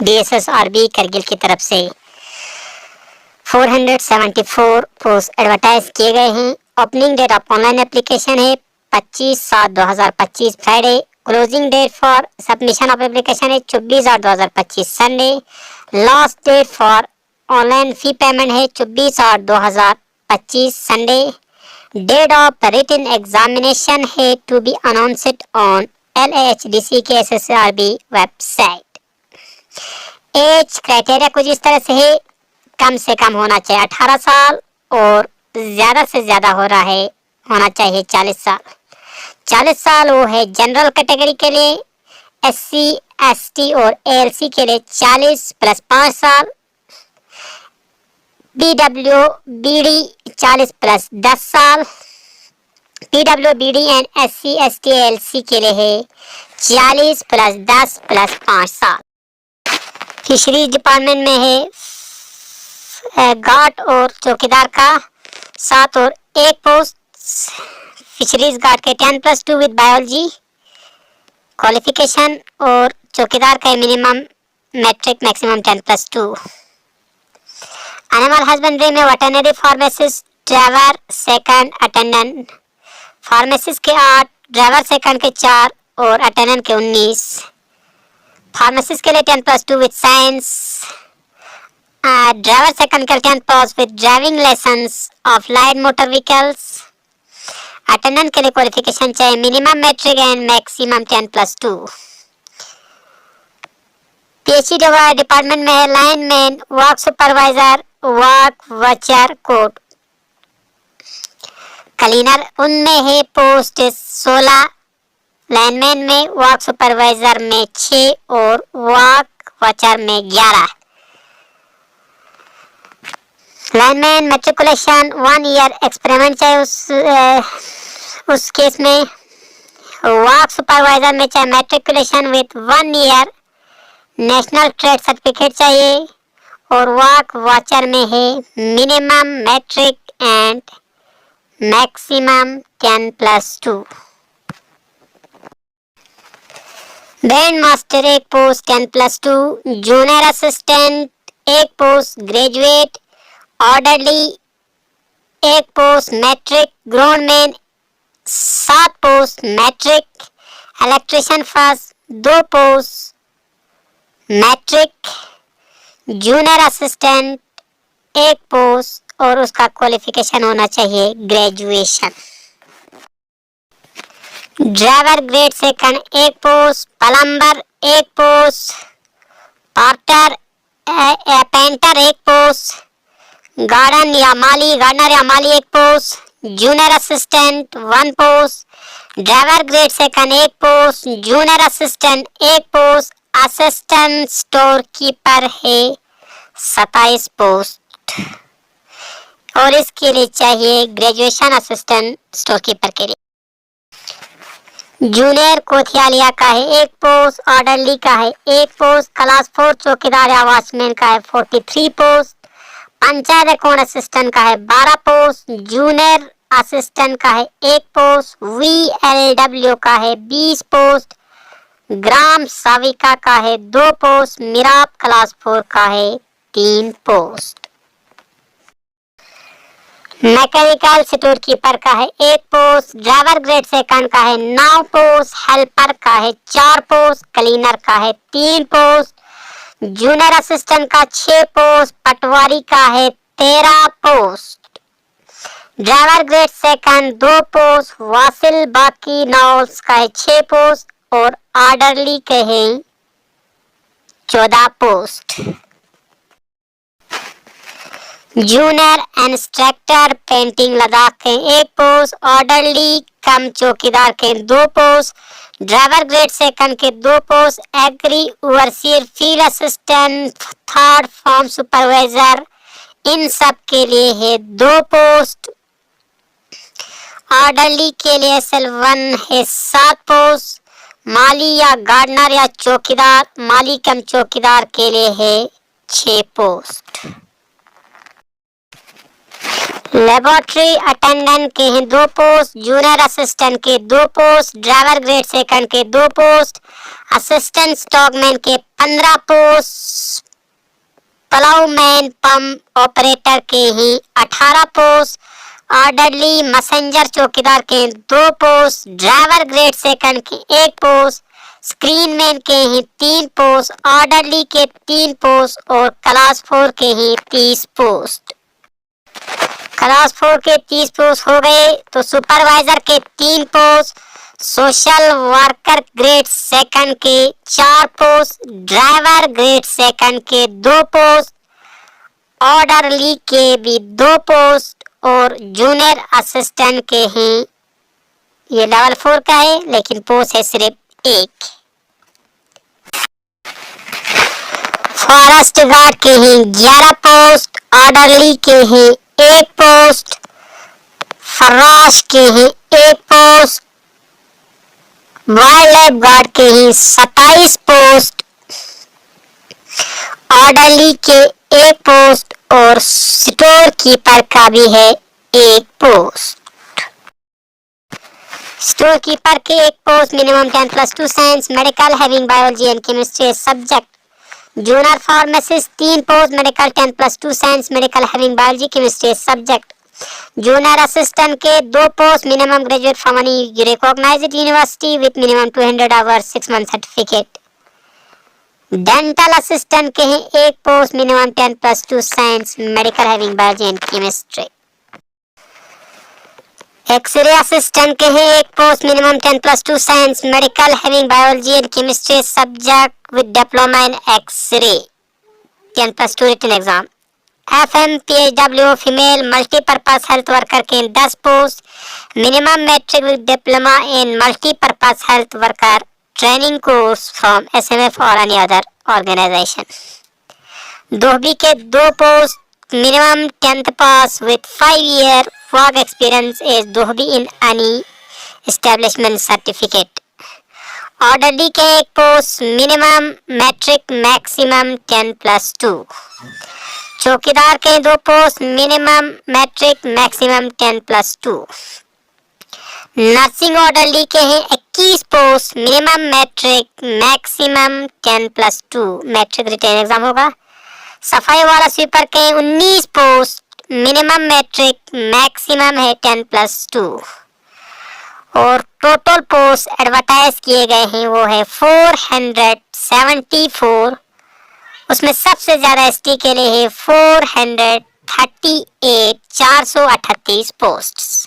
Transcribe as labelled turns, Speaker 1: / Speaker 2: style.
Speaker 1: DSSRB Kargil की तरफ से 474 पोस्ट एडवर्टाइज किए गए हैं। Opening date of online application है 25/7/2025 Friday. Closing date for submission of application है 24/8/2025 Sunday. Last date for online fee payment है 24/8/2025 Sunday. Date of written examination है to be announced on LAHDC के SSRB website. Age criteria कुछ इस तरह से है, कम से कम होना चाहिए 18 साल और ज्यादा से ज्यादा होना चाहिए 40 साल। 40 साल वो है जनरल कैटेगरी के लिए, SC ST और ALC के लिए 40 + 5 साल, PWBD 40 + 10 साल, PWBD and SC ST ALC के लिए है 40 + 10 + 5 साल। फिशरीज डिपार्टमेंट में है गार्ड और चौकीदार का 7 और 1 पोस्ट। फिशरीज गार्ड के 10+2 विद बायोलॉजी क्वालिफिकेशन और चौकीदार का minimum matric maximum 10+2। Animal husbandry में veterinary pharmacist driver second attendant. Pharmacist के 8, ड्राइवर सेकंड के 4 और अटेंडेंट के 19। फार्मासिस्ट के लिए 10+2 विद साइंस, ड्राइवर सेकंड के 10+ with driving license of light motor vehicles. Attendant के लिए क्वालिफिकेशन चाहिए minimum matric and maximum 10+2। PhD department में है lineman, work supervisor, work watcher, code cleaner, उनमें है पोस्ट 16। लाइनमैन में, वर्क सुपरवाइजर में 6 और वर्क वॉचर में 11। लाइनमैन मैट्रिकुलेशन 1 ईयर एक्सपेरिमेंट चाहिए उस केस में। वर्क सुपरवाइजर में चाहे matriculation with 1 year national trade certificate चाहिए और वर्क वॉचर में है minimum matric and maximum 10+2। Band master 1 post 10+2, junior assistant 1 post, graduate orderly 1 post, matric groundman 7 post matric, electrician first 2 post matric, junior assistant 1 post और उसका qualification होना चाहिए graduation. Driver grade second 1 post, plumber 1 post, porter painter 1 post, gardener या माली 1 post, junior assistant 1 post, driver grade second 1 post, junior assistant 1 post, assistant store keeper है 27 post और इसके लिए चाहिए ग्रेजुएशन असिस्टेंट स्टोर कीपर के लिए। जूनियर कोथियालिया का है 1 पोस्ट, ऑर्डरली का है 1 पोस्ट, क्लास 4 चौकीदार या वॉचमैन का है 43 पोस्ट, पंचायत अकाउंट असिस्टेंट का है 12 पोस्ट, जूनियर असिस्टेंट का है 1 पोस्ट, VLW का है 20 पोस्ट, ग्राम साविका का है 2 पोस्ट, मिराब क्लास 4 का है 3 पोस्ट। मैकेनिकल स्टोर कीपर का है 1 पोस्ट, ड्राइवर ग्रेड सेकंड का है 9 पोस्ट, हेल्पर का है 4 पोस्ट, क्लीनर का है 3 पोस्ट, जूनियर असिस्टेंट का 6 पोस्ट, पटवारी का है 13 post, driver grade second 2 post, वासिल बाकी नॉल्स का है 6 पोस्ट और ऑर्डरली के हैं 14 post. Junior instructor painting Ladakh के 1 पोस्ट, ऑर्डरली कम चौकीदार के 2 पोस्ट, ड्राइवर ग्रेड सेकंड के 2 post, agri overseer field assistant 3rd farm supervisor इन सब के लिए है 2 पोस्ट, ऑर्डरली के लिए SL1 है 7 पोस्ट, माली या गार्डनर या चौकीदार माली कम चौकीदार के लिए है 6 पोस्ट। लेबोरेटरी अटेंडेंट के हैं 2 पोस्ट, जूनियर असिस्टेंट के 2 पोस्ट, ड्राइवर ग्रेड सेकंड के 2 पोस्ट, असिस्टेंट स्टॉकमैन के 15 पोस्ट, प्लाउमैन पंप ऑपरेटर के ही 18 पोस्ट, ऑर्डरली मैसेंजर चौकीदार के 2 पोस्ट, ड्राइवर ग्रेड सेकंड के 1 पोस्ट, स्क्रीनमैन के ही 3 पोस्ट, ऑर्डरली के 3 पोस्ट और क्लास 4 के ही 30 पोस्ट। क्लास 4 के 30 पोस्ट हो गए। तो सुपरवाइजर के 3 post, social worker grade second के 4 पोस्ट, ड्राइवर ग्रेड सेकंड के 2 पोस्ट, ऑर्डरली के भी 2 पोस्ट और जूनियर असिस्टेंट के ही, ये लेवल 4 का है लेकिन पोस्ट है सिर्फ 1। फॉरेस्ट गार्ड के ही 11 पोस्ट, ऑर्डरली के ही 1 पोस्ट, फराश के ही 1 पोस्ट, वाइल्ड लाइफ गार्ड के ही 27 पोस्ट, ऑर्डरली के 1 पोस्ट और स्टोर कीपर का भी है 1 पोस्ट। स्टोर कीपर के 1 post, minimum 10+2 science, medical having biology and chemistry subject. Junior pharmacist 3 post, medical 10+2 science, medical having biology chemistry subject. Junior assistant के 2 post, minimum graduate from any recognized university with minimum 200 hours 6 month certificate. Dental assistant के हैं 1 post, minimum 10+2 science, medical having biology and chemistry. X ray assistant के हैं 1 post, minimum 10+2 science, medical having biology and chemistry subject with diploma in x ray, 10+2 written exam. FMPHW female multipurpose health worker के 10 post, minimum matric with diploma in multipurpose health worker training course from SMF और any other organisation. दोहबी के 2 post, minimum 10th pass with 5 year work experience as दोहबी in any establishment certificate. Orderly के 1 post, minimum matric maximum 10+2। चौकीदार के 2 post, minimum matric maximum 10+2। Nursing orderly के हैं 21 post, minimum matric maximum 10+2, matric written exam होगा। सफाई वाला sweeper के 19 पोस्ट, मिनिमम मैट्रिक मैक्सिमम है 10+2 और टोटल पोस्ट एडवर्टाइज किए गए हैं वो है 474। उसमें सबसे ज्यादा ST के लिए है 438 438 पोस्ट्स।